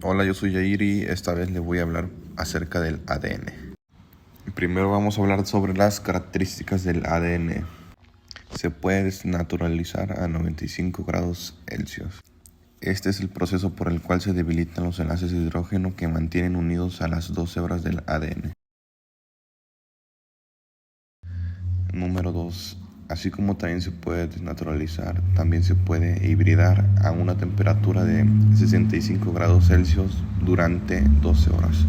Hola, yo soy Jair y esta vez les voy a hablar acerca del ADN. Primero vamos a hablar sobre las características del ADN. Se puede desnaturalizar a 95 grados Celsius. Este es el proceso por el cual se debilitan los enlaces de hidrógeno que mantienen unidos a las dos hebras del ADN. Número 2. Así como también se puede desnaturalizar, también se puede hibridar a una temperatura de 65 grados Celsius durante 12 horas.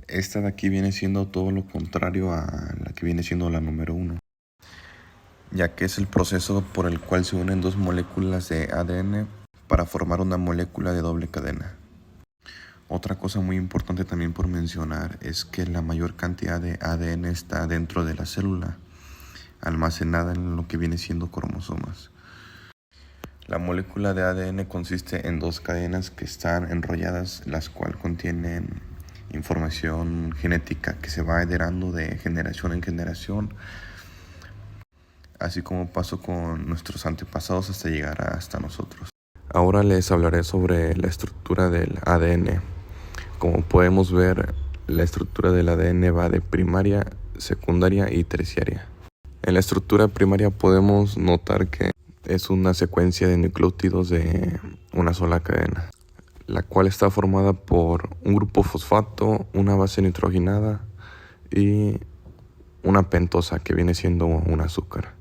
Esta de aquí viene siendo todo lo contrario a la que viene siendo la número 1, ya que es el proceso por el cual se unen dos moléculas de ADN para formar una molécula de doble cadena. Otra cosa muy importante también por mencionar es que la mayor cantidad de ADN está dentro de la célula, almacenada en lo que viene siendo cromosomas. La molécula de ADN consiste en dos cadenas que están enrolladas, las cuales contienen información genética que se va heredando de generación en generación, así como pasó con nuestros antepasados hasta llegar hasta nosotros. Ahora les hablaré sobre la estructura del ADN. Como podemos ver, la estructura del ADN va de primaria, secundaria y terciaria. En la estructura primaria podemos notar que es una secuencia de nucleótidos de una sola cadena, la cual está formada por un grupo fosfato, una base nitrogenada y una pentosa que viene siendo un azúcar.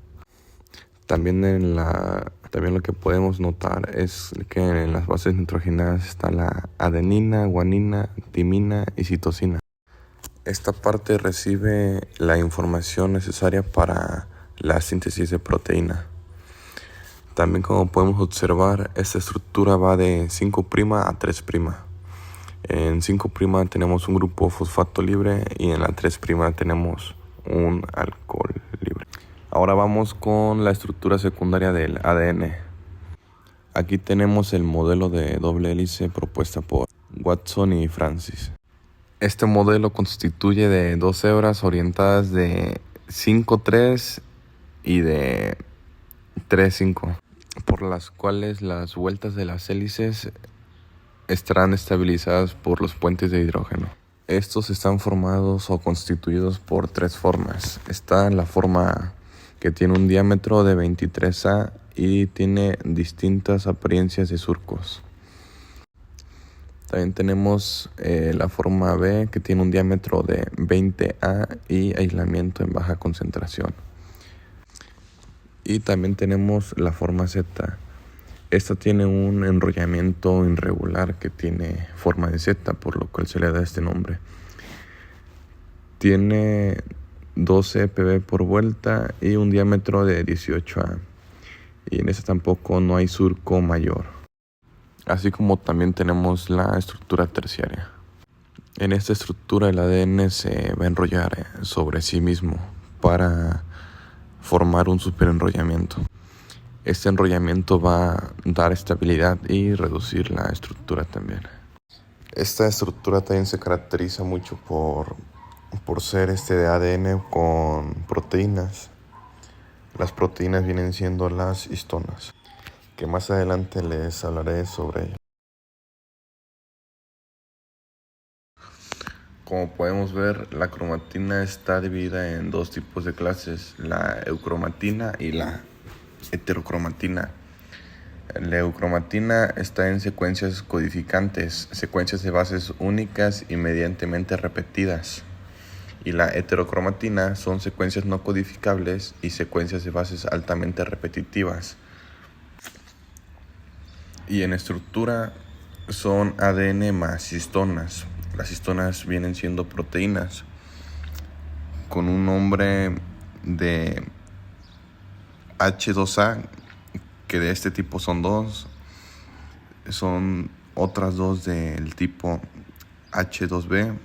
También lo que podemos notar es que en las bases nitrogenadas está la adenina, guanina, timina y citosina. Esta parte recibe la información necesaria para la síntesis de proteína. También, como podemos observar, esta estructura va de 5' a 3'. En 5' tenemos un grupo fosfato libre y en la 3' tenemos un alcohol libre. Ahora vamos con la estructura secundaria del ADN. Aquí tenemos el modelo de doble hélice propuesta por Watson y Francis. Este modelo constituye de dos hebras orientadas de 5'3" y de 3'5", por las cuales las vueltas de las hélices estarán estabilizadas por los puentes de hidrógeno. Estos están formados o constituidos por tres formas. Está la forma que tiene un diámetro de 23A y tiene distintas apariencias de surcos. También tenemos la forma B, que tiene un diámetro de 20A y aislamiento en baja concentración. Y también tenemos la forma Z. Esta tiene un enrollamiento irregular que tiene forma de Z, por lo cual se le da este nombre. Tiene 12 pb por vuelta y un diámetro de 18A. Y en esta tampoco no hay surco mayor. Así como también tenemos la estructura terciaria. En esta estructura el ADN se va a enrollar sobre sí mismo para formar un superenrollamiento. Este enrollamiento va a dar estabilidad y reducir la estructura también. Esta estructura también se caracteriza mucho por ser de ADN con proteínas. Las proteínas vienen siendo las histonas, que más adelante les hablaré sobre ello. Como podemos ver, la cromatina está dividida en dos tipos de clases, la eucromatina y la heterocromatina. La eucromatina está en secuencias codificantes, secuencias de bases únicas y mediantemente repetidas. Y la heterocromatina son secuencias no codificables y secuencias de bases altamente repetitivas. Y en estructura son ADN más histonas. Las histonas vienen siendo proteínas con un nombre de H2A, que de este tipo son dos. Son otras dos del tipo H2B,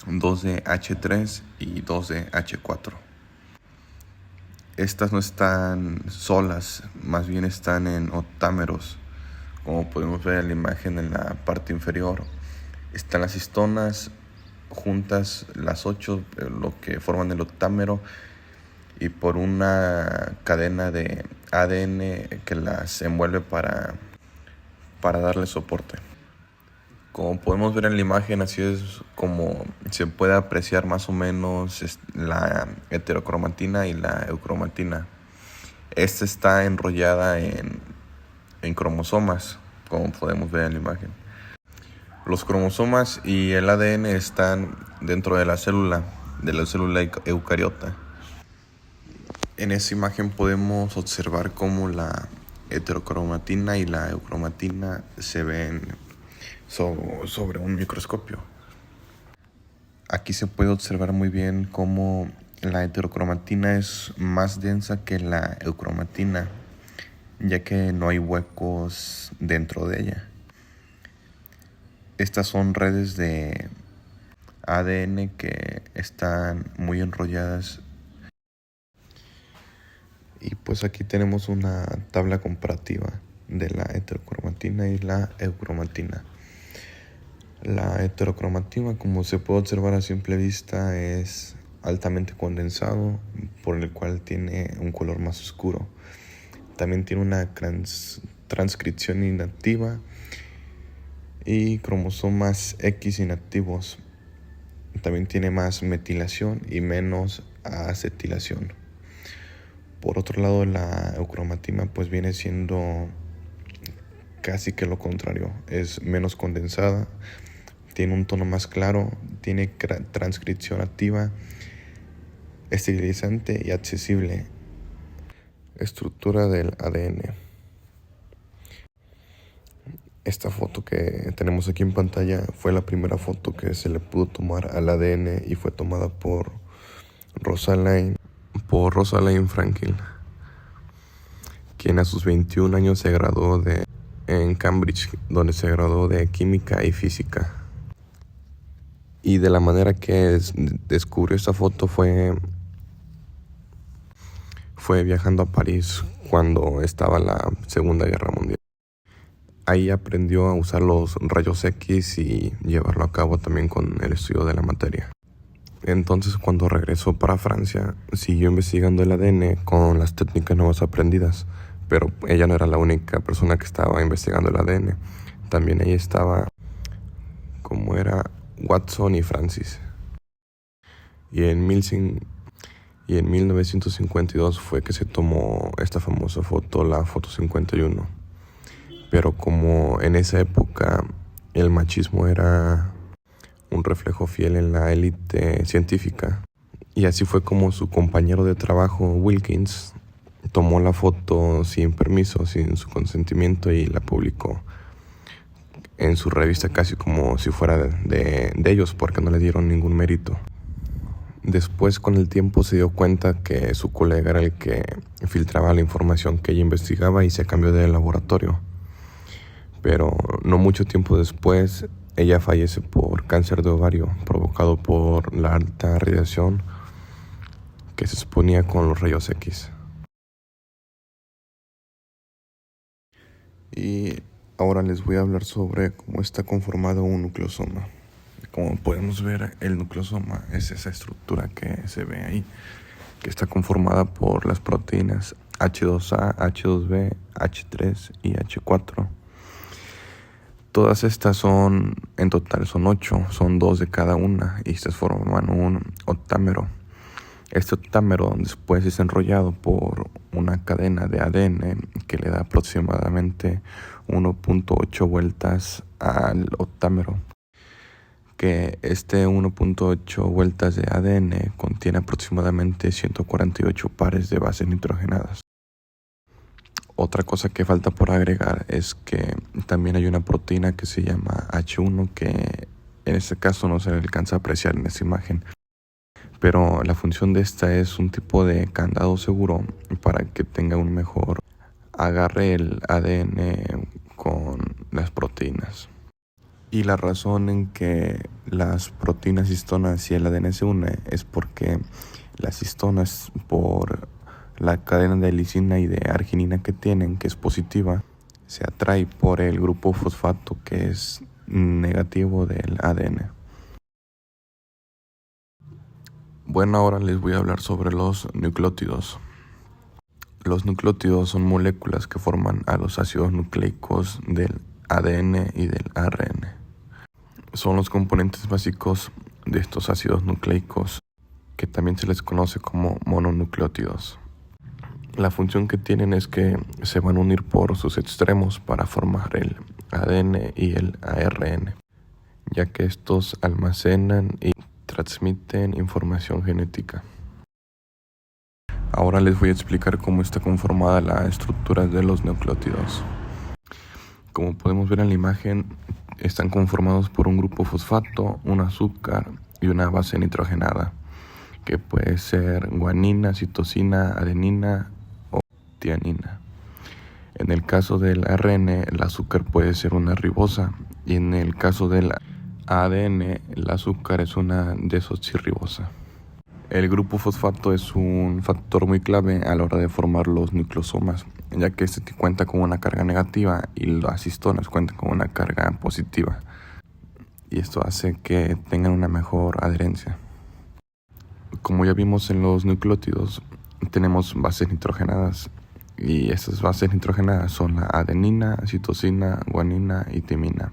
dos de H3 y dos de H4. Estas no están solas, más bien están en octámeros. Como podemos ver en la imagen en la parte inferior, están las histonas juntas, las 8, lo que forman el octámero, y por una cadena de ADN que las envuelve para darle soporte. Como podemos ver en la imagen, así es como se puede apreciar más o menos la heterocromatina y la eucromatina. Esta está enrollada en cromosomas, como podemos ver en la imagen. Los cromosomas y el ADN están dentro de la célula eucariota. En esa imagen podemos observar cómo la heterocromatina y la eucromatina se ven sobre un microscopio. Aquí se puede observar muy bien cómo la heterocromatina es más densa que la eucromatina, ya que no hay huecos dentro de ella. Estas son redes de ADN que están muy enrolladas. Y pues aquí tenemos una tabla comparativa de la heterocromatina y la eucromatina. La heterocromatina, como se puede observar a simple vista, es altamente condensado, por el cual tiene un color más oscuro. También tiene una transcripción inactiva y cromosomas X inactivos. También tiene más metilación y menos acetilación. Por otro lado, la eucromatina pues viene siendo casi que lo contrario. Es menos condensada, tiene un tono más claro, tiene transcripción activa, esterilizante y accesible. Estructura del ADN. Esta foto que tenemos aquí en pantalla fue la primera foto que se le pudo tomar al ADN y fue tomada por Rosalind Franklin, quien a sus 21 años se graduó en Cambridge, donde se graduó de química y física. Y de la manera que descubrió esta foto fue viajando a París cuando estaba la Segunda Guerra Mundial. Ahí aprendió a usar los rayos X y llevarlo a cabo también con el estudio de la materia. Entonces, cuando regresó para Francia, siguió investigando el ADN con las técnicas nuevas aprendidas, pero ella no era la única persona que estaba investigando el ADN. También ahí estaba, como era, Watson y Francis. Y en 1952 fue que se tomó esta famosa foto, la foto 51. Pero como en esa época el machismo era un reflejo fiel en la élite científica, y así fue como su compañero de trabajo, Wilkins, tomó la foto sin permiso, sin su consentimiento, y la publicó en su revista casi como si fuera de ellos, porque no le dieron ningún mérito. Después, con el tiempo, se dio cuenta que su colega era el que filtraba la información que ella investigaba y se cambió de laboratorio. Pero no mucho tiempo después, ella fallece por cáncer de ovario provocado por la alta radiación que se exponía con los rayos X. Y ahora les voy a hablar sobre cómo está conformado un nucleosoma. Como podemos ver, el nucleosoma es esa estructura que se ve ahí, que está conformada por las proteínas H2A, H2B, H3 y H4. Todas estas en total son 8, son 2 de cada una, y se forman un octámero. Este octámero después es enrollado por una cadena de ADN que le da aproximadamente 1.8 vueltas al octámero. Que este 1.8 vueltas de ADN contiene aproximadamente 148 pares de bases nitrogenadas. Otra cosa que falta por agregar es que también hay una proteína que se llama H1, que en este caso no se alcanza a apreciar en esta imagen, pero la función de esta es un tipo de candado seguro para que tenga un mejor agarre el ADN con las proteínas. Y la razón en que las proteínas histonas y el ADN se unen es porque las histonas, por la cadena de lisina y de arginina que tienen, que es positiva, se atrae por el grupo fosfato que es negativo del ADN. Bueno, ahora les voy a hablar sobre los nucleótidos. Los nucleótidos son moléculas que forman a los ácidos nucleicos del ADN y del ARN. son los componentes básicos de estos ácidos nucleicos, que también se les conoce como mononucleótidos. La función que tienen es que se van a unir por sus extremos para formar el ADN y el ARN, ya que estos almacenan y transmiten información genética. Ahora les voy a explicar cómo está conformada la estructura de los nucleótidos. Como podemos ver en la imagen, están conformados por un grupo fosfato, un azúcar y una base nitrogenada, que puede ser guanina, citosina, adenina o tiamina. En el caso del ARN, el azúcar puede ser una ribosa, y en el caso del ADN, el azúcar es una desoxirribosa. El grupo fosfato es un factor muy clave a la hora de formar los nucleosomas, ya que este cuenta con una carga negativa y las histonas cuentan con una carga positiva, y esto hace que tengan una mejor adherencia. Como ya vimos en los nucleótidos, tenemos bases nitrogenadas, y estas bases nitrogenadas son la adenina, citosina, guanina y timina.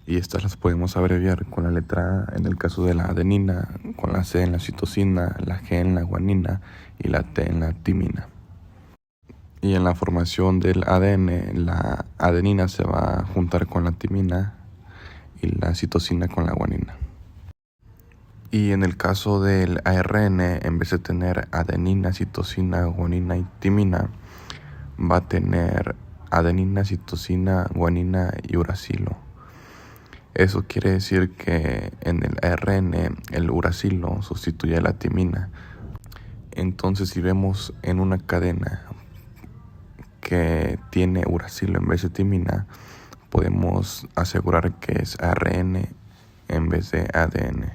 Y estas las podemos abreviar con la letra A en el caso de la adenina, con la C en la citosina, la G en la guanina y la T en la timina. Y en la formación del ADN, la adenina se va a juntar con la timina y la citosina con la guanina. Y en el caso del ARN, en vez de tener adenina, citosina, guanina y timina, va a tener adenina, citosina, guanina y uracilo. Eso quiere decir que en el ARN el uracilo sustituye a la timina. Entonces, si vemos en una cadena que tiene uracilo en vez de timina, podemos asegurar que es ARN en vez de ADN.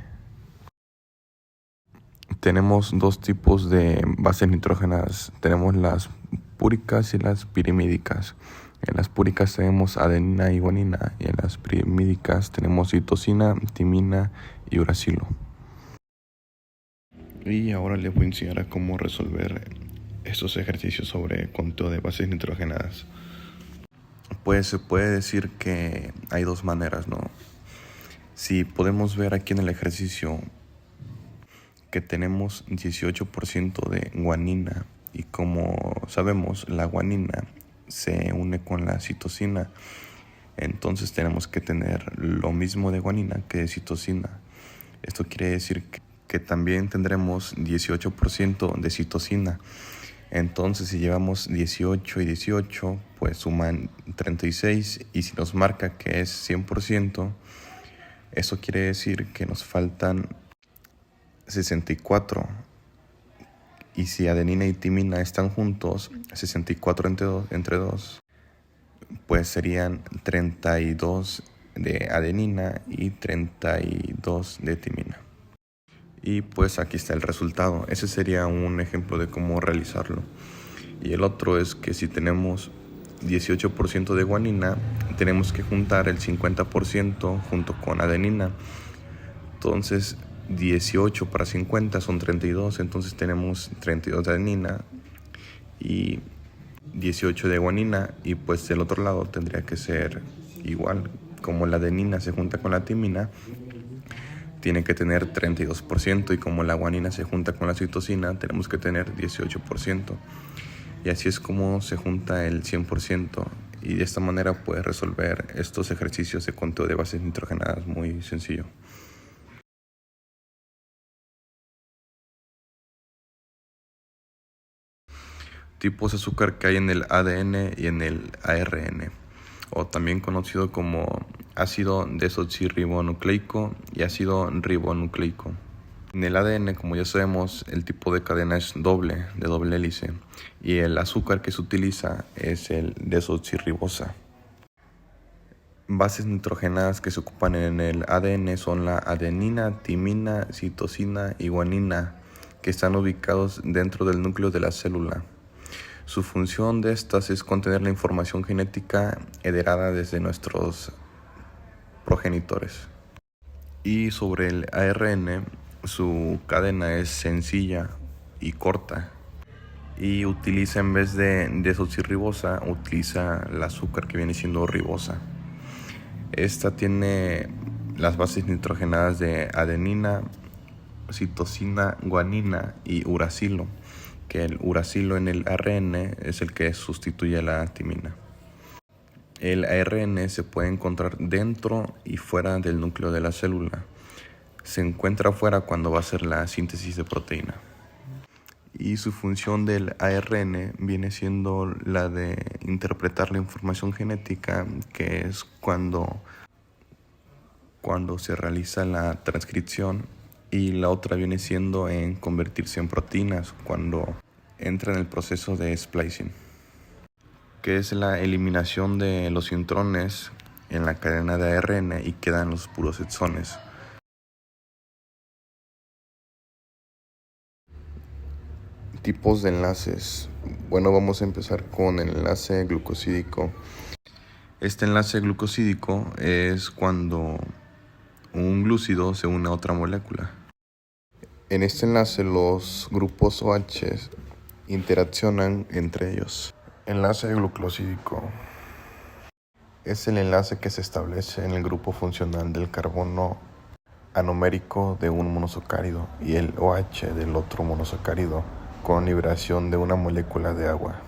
Tenemos dos tipos de bases nitrógenas. Tenemos las púricas y las pirimídicas. En las púricas tenemos adenina y guanina, y en las pirimídicas tenemos citosina, timina y uracilo. Y ahora les voy a enseñar a cómo resolver estos ejercicios sobre conteo de bases nitrogenadas. Pues se puede decir que hay dos maneras, ¿no? Si podemos ver aquí en el ejercicio que tenemos 18% de guanina, y como sabemos, la guanina se une con la citosina, entonces tenemos que tener lo mismo de guanina que de citosina. Esto quiere decir que también tendremos 18% de citosina. Entonces, si llevamos 18 y 18, pues suman 36, y si nos marca que es 100%, eso quiere decir que nos faltan 64. Y si adenina y timina están juntos, 64 entre 2, pues serían 32 de adenina y 32 de timina. Y pues aquí está el resultado. Ese sería un ejemplo de cómo realizarlo. Y el otro es que si tenemos 18% de guanina, tenemos que juntar el 50% junto con adenina. Entonces 18 para 50 son 32, entonces tenemos 32 de adenina y 18 de guanina, y pues del otro lado tendría que ser igual. Como la adenina se junta con la timina, tiene que tener 32%, y como la guanina se junta con la citosina, tenemos que tener 18%. Y así es como se junta el 100%, y de esta manera puedes resolver estos ejercicios de conteo de bases nitrogenadas muy sencillo. Tipos de azúcar que hay en el ADN y en el ARN, o también conocido como ácido desoxirribonucleico y ácido ribonucleico. En el ADN, como ya sabemos, el tipo de cadena es doble, de doble hélice, y el azúcar que se utiliza es el desoxirribosa. Bases nitrogenadas que se ocupan en el ADN son la adenina, timina, citosina y guanina, que están ubicados dentro del núcleo de la célula. Su función de estas es contener la información genética heredada desde nuestros progenitores. Y sobre el ARN, su cadena es sencilla y corta, y utiliza, en vez de desoxirribosa, utiliza el azúcar que viene siendo ribosa. Esta tiene las bases nitrogenadas de adenina, citosina, guanina y uracilo, que el uracilo en el ARN es el que sustituye a la timina. El ARN se puede encontrar dentro y fuera del núcleo de la célula. Se encuentra fuera cuando va a hacer la síntesis de proteína. Y su función del ARN viene siendo la de interpretar la información genética, que es cuando se realiza la transcripción, y la otra viene siendo en convertirse en proteínas cuando entra en el proceso de splicing, que es la eliminación de los intrones en la cadena de ARN y quedan los puros exones. Tipos de enlaces. Bueno, vamos a empezar con el enlace glucosídico. Este enlace glucosídico es cuando un glúcido se une a otra molécula. En este enlace los grupos OH interaccionan entre ellos. Enlace glucosídico es el enlace que se establece en el grupo funcional del carbono anomérico de un monosacárido y el OH del otro monosacárido con liberación de una molécula de agua.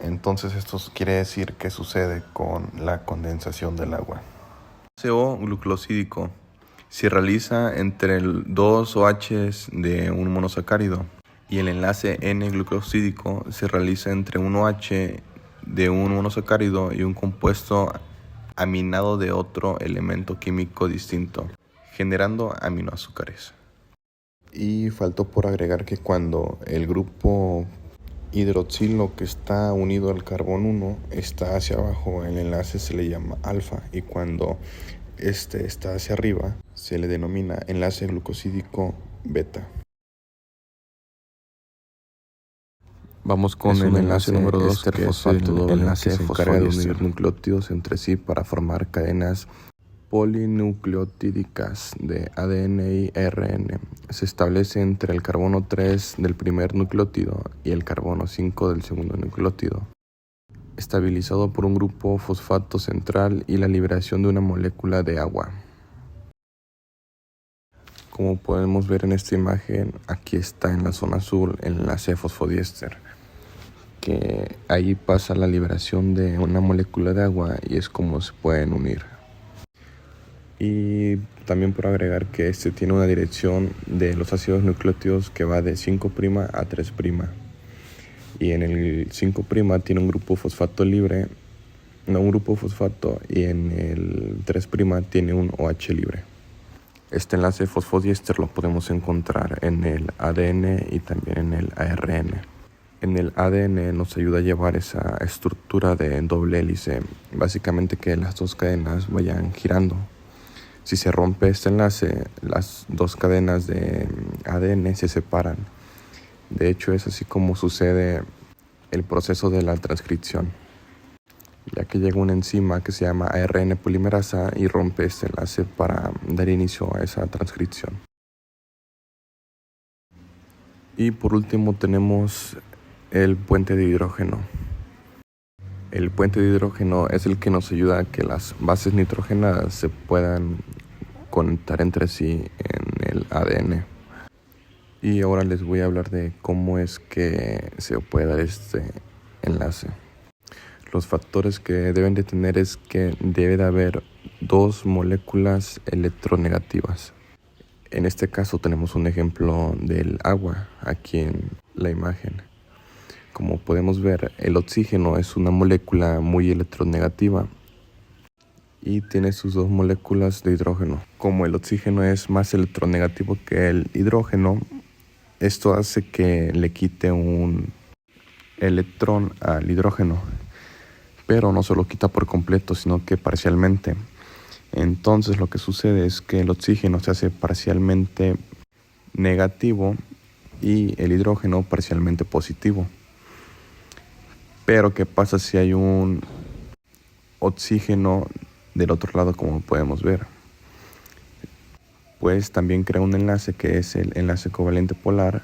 Entonces esto quiere decir que sucede con la condensación del agua. El enlace O-glucosídico se realiza entre dos OHs de un monosacárido y el enlace N-glucosídico se realiza entre un OH de un monosacárido y un compuesto aminado de otro elemento químico distinto, generando aminoazúcares. Y faltó por agregar que cuando el grupo hidroxilo que está unido al carbono 1 está hacia abajo, el enlace se le llama alfa, y cuando este está hacia arriba se le denomina enlace glucosídico beta. Vamos con el enlace número 2, que es el enlace que se encarga de unir nucleótidos entre sí para formar cadenas polinucleotídicas de ADN y ARN. Se establece entre el carbono 3 del primer nucleótido y el carbono 5 del segundo nucleótido, estabilizado por un grupo fosfato central y la liberación de una molécula de agua. Como podemos ver en esta imagen, aquí está en la zona azul el enlace fosfodiéster, que ahí pasa la liberación de una molécula de agua y es como se pueden unir. Y también por agregar que este tiene una dirección de los ácidos nucleótidos que va de 5' a 3'. Y en el 5' tiene un grupo fosfato libre, un grupo fosfato, y en el 3' tiene un OH libre. Este enlace fosfodiéster lo podemos encontrar en el ADN y también en el ARN. En el ADN nos ayuda a llevar esa estructura de doble hélice, básicamente que las dos cadenas vayan girando. Si se rompe este enlace, las dos cadenas de ADN se separan. De hecho, es así como sucede el proceso de la transcripción, ya que llega una enzima que se llama ARN polimerasa y rompe este enlace para dar inicio a esa transcripción. Y por último tenemos el puente de hidrógeno. El puente de hidrógeno es el que nos ayuda a que las bases nitrogenadas se puedan conectar entre sí en el ADN. Y ahora les voy a hablar de cómo es que se puede dar este enlace. Los factores que deben de tener es que debe de haber dos moléculas electronegativas. En este caso tenemos un ejemplo del agua aquí en la imagen. Como podemos ver, el oxígeno es una molécula muy electronegativa y tiene sus dos moléculas de hidrógeno. Como el oxígeno es más electronegativo que el hidrógeno, esto hace que le quite un electrón al hidrógeno, pero no se lo quita por completo, sino que parcialmente. Entonces lo que sucede es que el oxígeno se hace parcialmente negativo y el hidrógeno parcialmente positivo. Pero ¿qué pasa si hay un oxígeno del otro lado, como podemos ver? Pues también crea un enlace que es el enlace covalente polar.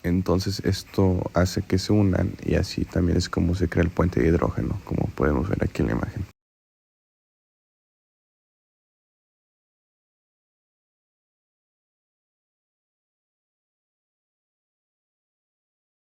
Entonces esto hace que se unan y así también es como se crea el puente de hidrógeno, como podemos ver aquí en la imagen.